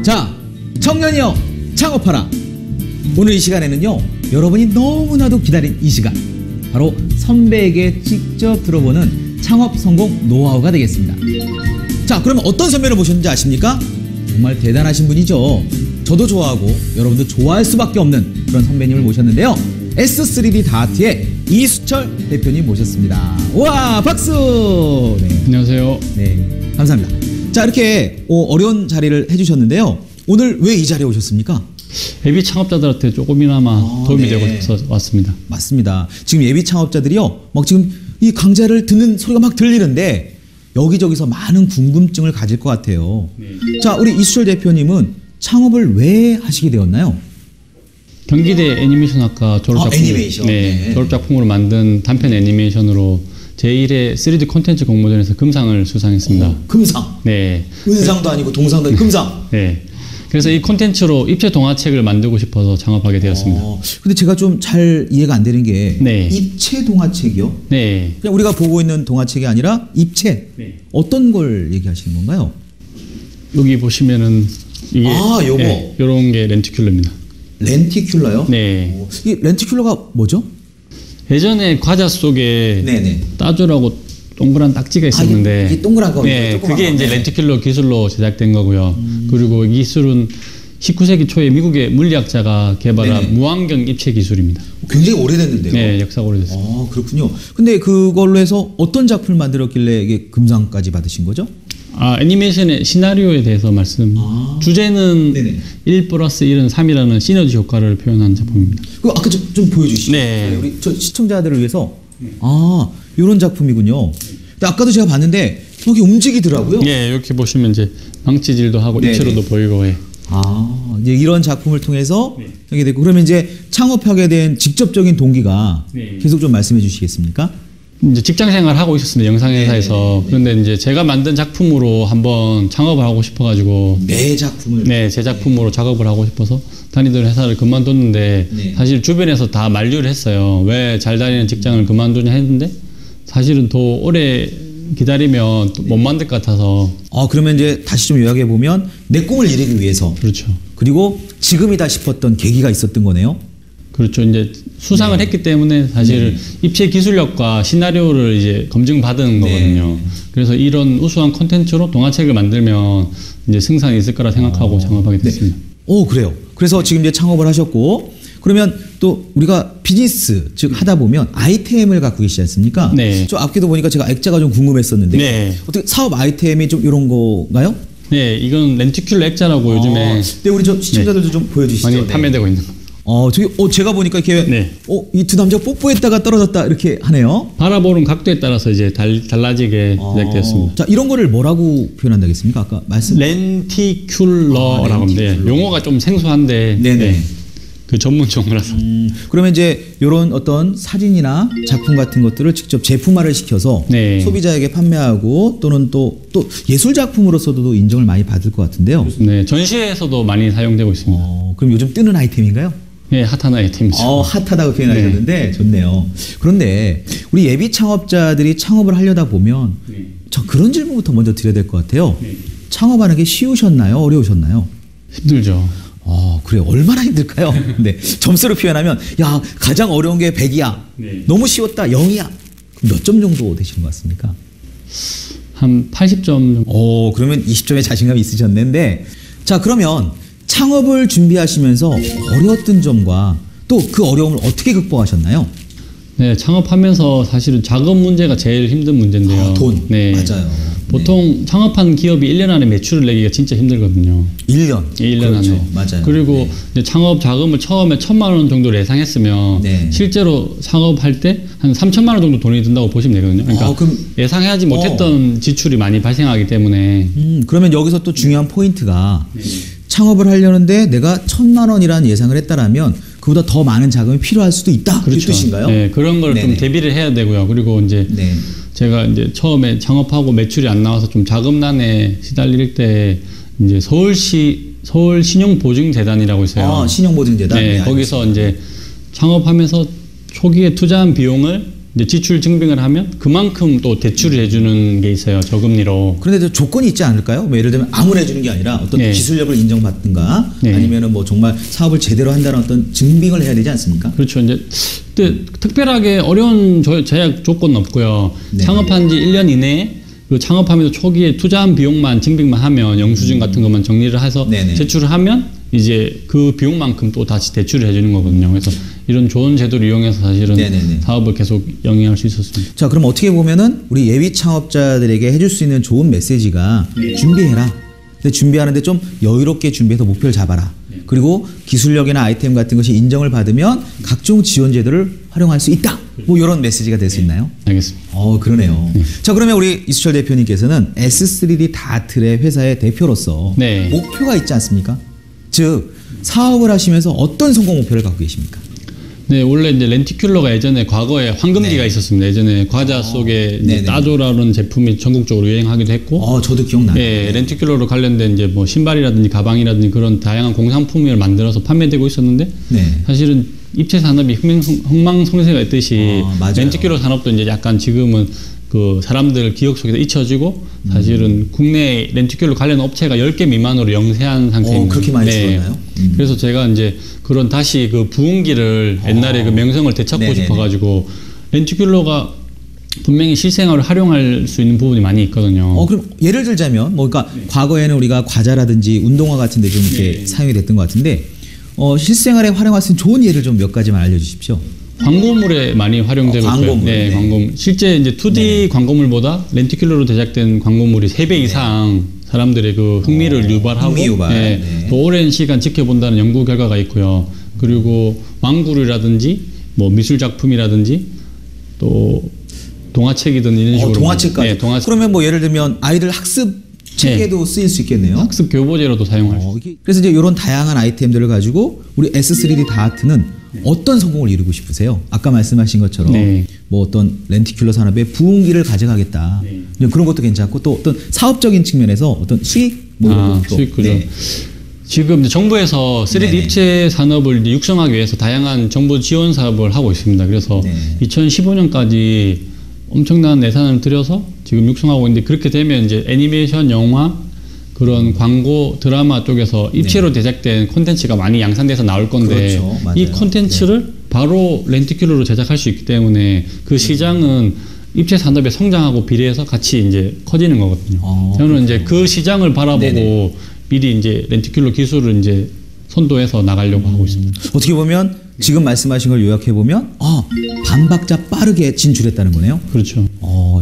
자, 청년이여 창업하라. 오늘 이 시간에는요, 여러분이 너무나도 기다린 이 시간, 바로 선배에게 직접 들어보는 창업 성공 노하우가 되겠습니다. 자, 그러면 어떤 선배를 모셨는지 아십니까? 정말 대단하신 분이죠. 저도 좋아하고 여러분도 좋아할 수밖에 없는 그런 선배님을 모셨는데요, S3D 다트의 이수철 대표님 모셨습니다. 와, 박수. 네. 안녕하세요. 네, 감사합니다. 자, 이렇게 어려운 자리를 해주셨는데요, 오늘 왜 이 자리에 오셨습니까? 예비 창업자들한테 조금이나마 도움이 되고 싶어서 왔습니다. 맞습니다. 지금 예비 창업자들이요, 막 지금 이 강좌를 듣는 소리가 막 들리는데 여기저기서 많은 궁금증을 가질 것 같아요. 네. 자, 우리 이수철 대표님은 창업을 왜 하시게 되었나요? 경기대 애니메이션학과 졸업작품, 애니메이션. 네, 졸업작품으로 만든 단편 애니메이션으로 제1회 3D 콘텐츠 공모전에서 금상을 수상했습니다. 금상? 네. 은상도 아니고 동상도 아니고 금상? 네. 그래서 이 콘텐츠로 입체 동화책을 만들고 싶어서 창업하게 되었습니다. 근데 제가 좀 잘 이해가 안 되는 게, 네. 입체 동화책이요? 네. 그냥 우리가 보고 있는 동화책이 아니라 입체? 네. 어떤 걸 얘기하시는 건가요? 여기 보시면은 이게 요거. 네, 요런 게 렌티큘러입니다. 렌티큘러요? 네. 이 렌티큘러가 뭐죠? 예전에 과자 속에 네네. 따주라고 동그란 딱지가 있었는데, 이 동그란 거, 네, 그게 이제 렌티큘러 기술로 제작된 거고요. 그리고 이 기술은 19세기 초에 미국의 물리학자가 개발한 네네. 무안경 입체 기술입니다. 굉장히 오래됐는데요. 네, 역사가 오래됐습니다. 그렇군요. 근데 그걸로 해서 어떤 작품을 만들었길래 이게 금상까지 받으신 거죠? 애니메이션의 시나리오에 대해서 주제는 네네. 1+1은 3이라는 시너지 효과를 표현한 작품입니다. 그 아까 좀 보여주시죠. 네. 우리 시청자들을 위해서. 이런 작품이군요. 근데 아까도 제가 봤는데 여기 움직이더라고요. 네, 이렇게 보시면 이제 망치질도 하고 네네. 입체로도 보이고 해. 이제 이런 작품을 통해서 하게 되고, 그러면 이제 창업하게 된 직접적인 동기가 계속 좀 말씀해 주시겠습니까? 이제 직장 생활을 하고 있었습니다. 영상회사에서. 그런데 이제 제가 만든 작품으로 한번 창업을 하고 싶어가지고. 내 작품을? 네, 제 작품으로 작업을 하고 싶어서 다니던 회사를 그만뒀는데 사실 주변에서 다 만류를 했어요. 왜 잘 다니는 직장을 그만두냐 했는데 사실은 더 오래 기다리면 또 못 만들 것 같아서. 그러면 이제 다시 좀 요약해 보면 내 꿈을 이루기 위해서. 그렇죠. 그리고 지금이다 싶었던 계기가 있었던 거네요. 그렇죠. 이제 수상을 했기 때문에 사실 입체 기술력과 시나리오를 이제 검증받은 거거든요. 그래서 이런 우수한 콘텐츠로 동화책을 만들면 이제 승산이 있을 거라 생각하고 창업하게 됐습니다. 그래요. 그래서 지금 이제 창업을 하셨고, 그러면 또 우리가 비즈니스 즉 하다 보면 아이템을 갖고 계시지 않습니까? 네. 저 앞에도 보니까 제가 액자가 좀 궁금했었는데 어떻게 사업 아이템이 좀 이런 건가요? 네, 이건 렌티큘러 액자라고 요즘에. 네, 우리 저 시청자들도 좀 보여주시죠. 많이 판매되고 있는 거. 저기 제가 보니까 이렇게 이 두 남자가 뽀뽀했다가 떨어졌다 이렇게 하네요. 바라보는 각도에 따라서 이제 달라지게 제작되었습니다. 자, 이런 거를 뭐라고 표현한다겠습니까? 아까 말씀. 렌티큘러라고 하는데 용어가 좀 생소한데. 네네. 그 전문 용어라서. 그러면 이제 이런 어떤 사진이나 작품 같은 것들을 직접 제품화를 시켜서 소비자에게 판매하고, 또는 또 예술 작품으로서도 인정을 많이 받을 것 같은데요. 네, 전시회에서도 많이 사용되고 있습니다. 그럼 요즘 뜨는 아이템인가요? 네, 핫한 아이템이죠. 핫하다고 표현하셨는데 좋네요. 그런데 우리 예비 창업자들이 창업을 하려다 보면 저 그런 질문부터 먼저 드려야 될 것 같아요. 창업하는 게 쉬우셨나요? 어려우셨나요? 힘들죠. 그래요. 얼마나 힘들까요? 네. 점수로 표현하면, 야, 가장 어려운 게 100이야. 너무 쉬웠다, 0이야. 몇 점 정도 되시는 것 같습니까? 한 80점 정도. 그러면 20점의 자신감이 있으셨는데, 자, 그러면 창업을 준비하시면서 어려웠던 점과 또 그 어려움을 어떻게 극복하셨나요? 네, 창업하면서 사실은 자금 문제가 제일 힘든 문제인데요. 돈. 네. 맞아요. 보통 창업한 기업이 1년 안에 매출을 내기가 진짜 힘들거든요. 1년? 1년 그렇죠. 안에. 맞아요. 그리고 이제 창업 자금을 처음에 1,000만 원 정도로 예상했으면 실제로 창업할 때 한 3,000만 원 정도 돈이 든다고 보시면 되거든요. 그러니까 그럼 예상하지 못했던 지출이 많이 발생하기 때문에. 그러면 여기서 또 중요한 포인트가 창업을 하려는데 내가 1,000만 원이라는 예상을 했다라면 그 그보다 더 많은 자금이 필요할 수도 있다. 그 뜻인가요? 네, 그런 걸 좀 네네. 대비를 해야 되고요. 그리고 이제 네. 제가 이제 처음에 창업하고 매출이 안 나와서 좀 자금난에 시달릴 때 이제 서울 신용보증재단이라고 있어요. 신용보증재단. 네, 거기서 이제 창업하면서 초기에 투자한 비용을 이제 지출 증빙을 하면 그만큼 또 대출을 해주는 게 있어요. 저금리로. 그런데 또 조건이 있지 않을까요? 뭐 예를 들면 아무나 해주는 게 아니라 어떤 네. 기술력을 인정받든가 네. 아니면은 뭐 정말 사업을 제대로 한다는 어떤 증빙을 해야 되지 않습니까? 그렇죠. 이제 근데 특별하게 어려운 제약 조건은 없고요. 네. 창업한 지 1년 이내에 그 창업하면서 초기에 투자한 비용만 증빙만 하면 영수증 같은 것만 정리를 해서 네네. 제출을 하면 이제 그 비용만큼 또 다시 대출을 해주는 거거든요. 그래서 이런 좋은 제도를 이용해서 사실은 네네네. 사업을 계속 영위할 수 있었습니다. 자, 그럼 어떻게 보면은 우리 예비 창업자들에게 해줄 수 있는 좋은 메시지가 준비해라. 근데 준비하는데 좀 여유롭게 준비해서 목표를 잡아라. 그리고 기술력이나 아이템 같은 것이 인정을 받으면 각종 지원 제도를 활용할 수 있다. 뭐 이런 메시지가 될 수 있나요? 알겠습니다. 그러네요. 자, 그러면 우리 이수철 대표님께서는 S3D 다틀의 회사의 대표로서 네. 목표가 있지 않습니까? 즉 사업을 하시면서 어떤 성공 목표를 갖고 계십니까? 네, 원래 이제 렌티큘러가 예전에 과거에 황금기가 네. 있었습니다. 예전에 과자 속에 이제 네네. 따조라는 제품이 전국적으로 유행하기도 했고, 저도 기억나요. 예, 렌티큘러로 관련된 이제 뭐 신발이라든지 가방이라든지 그런 다양한 공산품을 만들어서 판매되고 있었는데, 네. 사실은 입체 산업이 흥망성쇠가 있듯이 맞아요. 렌티큘러 산업도 이제 약간 지금은 그 사람들 기억 속에서 잊혀지고 사실은 국내 렌티큘러 관련 업체가 10개 미만으로 영세한 상태입니다. 그렇게 많이 줄었나요? 그래서 제가 이제 그런 다시 그 부흥기를 옛날에 그 명성을 되찾고 네네네. 싶어가지고 렌티큘러가 분명히 실생활을 활용할 수 있는 부분이 많이 있거든요. 그럼 예를 들자면 뭐 그러니까 과거에는 우리가 과자라든지 운동화 같은 데 좀 이렇게 사용이 됐던 것 같은데 실생활에 활용할 수 있는 좋은 예를 좀 몇 가지만 알려 주십시오. 광고물에 많이 활용되고 있고요. 광고물. 네, 네. 광고물. 실제 이제 2D 광고물보다 렌티큘러로 제작된 광고물이 3배 이상 사람들의 그 흥미를 유발하고 흥미 유발. 네, 네. 또 오랜 시간 지켜본다는 연구 결과가 있고요. 그리고 망구류라든지 뭐 미술 작품이라든지 또 동화책이든 이런 식으로 동화책까지. 네, 동화책 그러면 뭐 예를 들면 아이들 학습 책에도 쓰일 수 있겠네요. 학습 교보제로도 사용할 수 있어요. 그래서 이제 이런 다양한 아이템들을 가지고 우리 S3D 다트는 어떤 성공을 이루고 싶으세요? 아까 말씀하신 것처럼 네. 뭐 어떤 렌티큘러 산업의 부흥기를 가져가겠다. 이제 그런 것도 괜찮고 또 어떤 사업적인 측면에서 어떤 수익 뭐 이런 목표. 수익 구조. 네. 지금 이제 정부에서 3D 네네. 입체 산업을 이제 육성하기 위해서 다양한 정부 지원 사업을 하고 있습니다. 그래서 네. 2015년까지 엄청난 예산을 들여서 지금 육성하고 있는데 그렇게 되면 이제 애니메이션, 영화, 그런 광고, 드라마 쪽에서 입체로 제작된 콘텐츠가 많이 양산돼서 나올 건데 그렇죠. 맞아요. 이 콘텐츠를 바로 렌티큘러로 제작할 수 있기 때문에 그 시장은 입체 산업의 성장하고 비례해서 같이 이제 커지는 거거든요. 저는 이제 그 시장을 바라보고 네네. 미리 이제 렌티큘러 기술을 이제 선도해서 나가려고 하고 있습니다. 어떻게 보면 지금 말씀하신 걸 요약해 보면 반박자 빠르게 진출했다는 거네요. 그렇죠.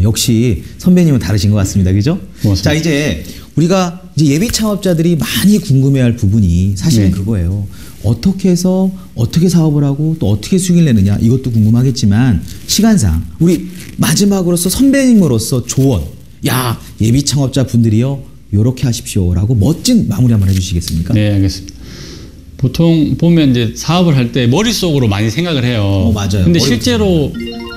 역시 선배님은 다르신 것 같습니다. 그죠? 고맙습니다. 자, 이제 우리가 이제 예비 창업자들이 많이 궁금해할 부분이 사실은 네. 그거예요. 어떻게 해서 어떻게 사업을 하고 또 어떻게 수익을 내느냐 이것도 궁금하겠지만 시간상 우리 마지막으로서 선배님으로서 조언. 야, 예비 창업자 분들이요. 요렇게 하십시오라고 멋진 마무리 한번 해주시겠습니까? 네, 알겠습니다. 보통 보면 이제 사업을 할 때 머릿속으로 많이 생각을 해요. 맞아요. 근데 실제로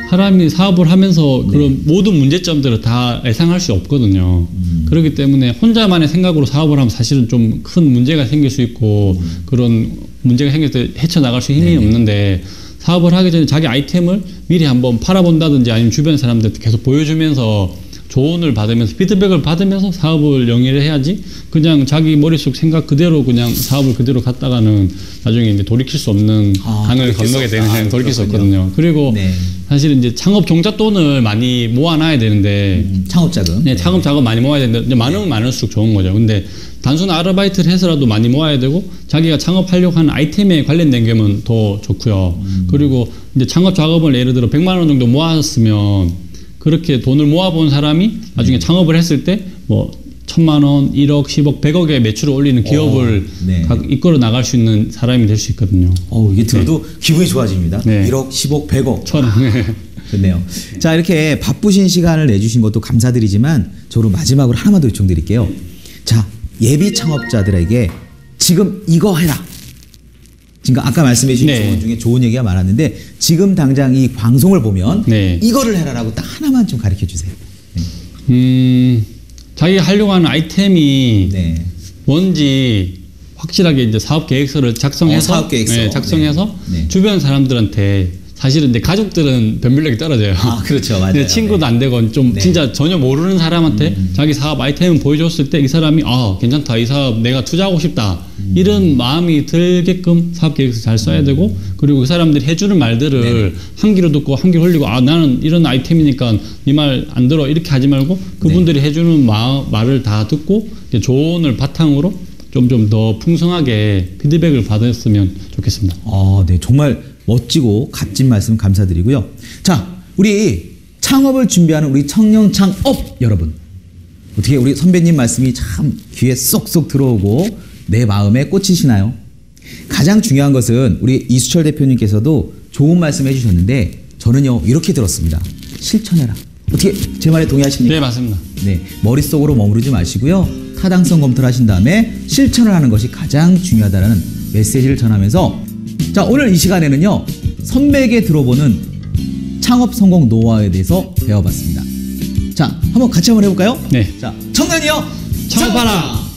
사람이 사업을 하면서 그런 모든 문제점들을 다 예상할 수 없거든요. 그렇기 때문에 혼자만의 생각으로 사업을 하면 사실은 좀 큰 문제가 생길 수 있고 그런 문제가 생길 때 헤쳐나갈 수 힘이 없는데 사업을 하기 전에 자기 아이템을 미리 한번 팔아본다든지 아니면 주변 사람들한테 계속 보여주면서 조언을 받으면서 피드백을 받으면서 사업을 영위를 해야지 그냥 자기 머릿속 생각 그대로 그냥 사업을 그대로 갔다가는 나중에 이제 돌이킬 수 없는 강을 건너게 되는 돌이킬 수 없거든요. 그리고 네. 사실 이제 창업 종자 돈을 많이 모아놔야 되는데 창업자금. 네, 창업 자금 많이 모아야 되는데 이제 많으면 많을수록 좋은 거죠. 근데 단순 아르바이트를 해서라도 많이 모아야 되고 자기가 창업하려고 하는 아이템에 관련된 게면 더 좋고요. 그리고 이제 창업 작업을 예를 들어 100만 원 정도 모았으면 그렇게 돈을 모아본 사람이 나중에 창업을 했을 때 뭐 1,000만 원, 1억, 10억, 100억의 매출을 올리는 기업을 네. 이끌어 나갈 수 있는 사람이 될 수 있거든요. 이게 들어도 기분이 좋아집니다. 네. 1억, 10억, 100억. 네. 좋네요. 자, 이렇게 바쁘신 시간을 내주신 것도 감사드리지만 저로 마지막으로 하나만 더 요청드릴게요. 자, 예비 창업자들에게 지금 이거 해라. 지금 아까 말씀해 주신 네. 조언 중에 좋은 얘기가 많았는데 지금 당장 이 방송을 보면 네. 이거를 해라라고 딱 하나만 좀 가르쳐 주세요. 자기가 하려고 하는 아이템이 네. 뭔지 확실하게 이제 사업 계획서를 작성해서, 사업 계획서. 네, 작성해서 네. 네. 주변 사람들한테 사실은 내 가족들은 변별력이 떨어져요. 아, 그렇죠. 맞아요. 근데 친구도 안 되고 좀 네. 진짜 전혀 모르는 사람한테 자기 사업 아이템을 보여줬을 때 이 사람이 괜찮다. 이 사업 내가 투자하고 싶다. 이런 마음이 들게끔 사업 계획서 잘 써야 되고 그리고 그 사람들이 해주는 말들을 한 귀로 듣고 한 귀로 흘리고 나는 이런 아이템이니까 네 말 안 들어 이렇게 하지 말고 그분들이 해주는 말을 다 듣고 이제 조언을 바탕으로 좀 더 풍성하게 피드백을 받았으면 좋겠습니다. 네. 정말 멋지고 값진 말씀 감사드리고요. 자, 우리 창업을 준비하는 우리 청년 창업 여러분. 어떻게 우리 선배님 말씀이 참 귀에 쏙쏙 들어오고 내 마음에 꽂히시나요? 가장 중요한 것은 우리 이수철 대표님께서도 좋은 말씀 해주셨는데 저는요, 이렇게 들었습니다. 실천해라. 어떻게 제 말에 동의하십니까? 네, 맞습니다. 네, 머릿속으로 머무르지 마시고요. 타당성 검토를 하신 다음에 실천을 하는 것이 가장 중요하다는 메시지를 전하면서 자, 오늘 이 시간에는요, 선배에게 들어보는 창업 성공 노하우에 대해서 배워봤습니다. 자, 한번 같이 한번 해볼까요? 네. 자, 청년이요, 창업하라!